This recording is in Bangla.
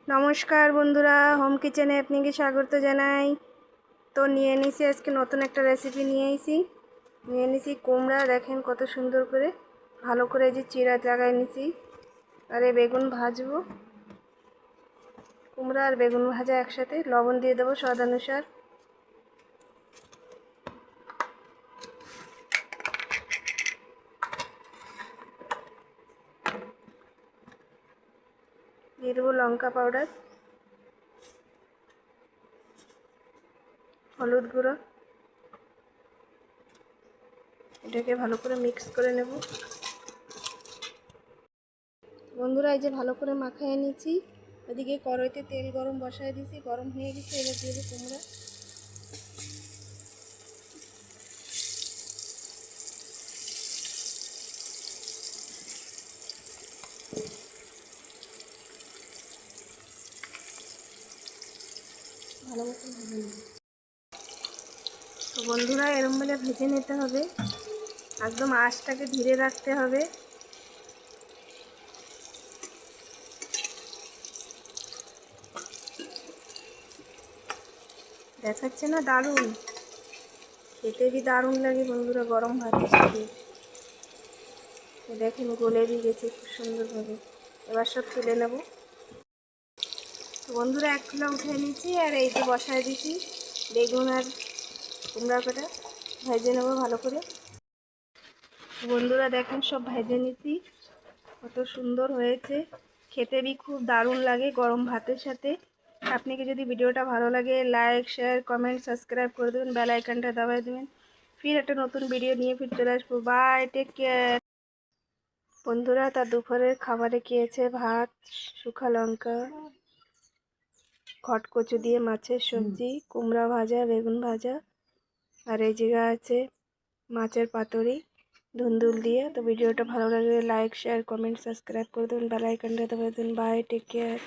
নমস্কার বন্ধুরা, হোম কিচেনে আপনাকে স্বাগত জানাই। তো নিয়ে নিয়েছি আজকে নতুন একটা রেসিপি নিয়ে নিয়েছি কুমড়া। দেখেন কত সুন্দর করে ভালো করে যে চিড়া লাগাই নিয়েছি। আর এই বেগুন ভাজবো, কুমড়া আর বেগুন ভাজা একসাথে। লবণ দিয়ে দেবো স্বাদ অনুসার। দিয়ে দেবো লঙ্কা পাউডার, হলুদ গুঁড়ো। এটাকে ভালো করে মিক্স করে নেব। বন্ধুরা, এই যে ভালো করে মাখিয়ে নিয়েছি। ওদিকে কড়াইতে তেল গরম বসায় দিয়েছি, গরম হয়ে গেছে। এবার দিয়ে দেবো কুমড়া। ভালো মতন ভেজে নেব। তো বন্ধুরা, এরম ভাবে ভেজে নিতে হবে, একদম আঁচটাকে ধীরে রাখতে হবে। দেখাচ্ছে না দারুণ, খেতে দারুণ লাগে বন্ধুরা গরম ভাতের সাথে। দেখেন গলে গেছে খুব সুন্দরভাবে। এবার সব তুলে নেব। তো বন্ধুরা, এক চুলা উঠে নিয়েছি, আর এই যে বসায় দিয়েছি বেগুন আর কুমড়া কাটা। ভেজে নেব ভালো করে। বন্ধুরা দেখেন সব ভেজে নিয়েছি, কত সুন্দর হয়েছে। খেতে খুব দারুণ লাগে গরম ভাতের সাথে। আপনাকে যদি ভিডিওটা ভালো লাগে, লাইক শেয়ার কমেন্ট সাবস্ক্রাইব করে দেবেন, বেল আইকনটা দাবাই দেবেন। ফির একটা নতুন ভিডিও নিয়ে ফির চলে আসবো। Bye, take care. বন্ধুরা, তার দুপুরের খাবারে খেয়েছে ভাত, শুকা লঙ্কা, খটকচু দিয়ে মাছের সবজি, কুমড়া ভাজা, বেগুন ভাজা, আর এই জায়গা আছে মাছের পাতুরি ধুন্দুল দিয়ে। তো ভিডিওটা ভালো লাগলে লাইক শেয়ার কমেন্ট সাবস্ক্রাইব করে দেবেন, বেল আইকনটা দাবাই দেবেন। Bye, take care.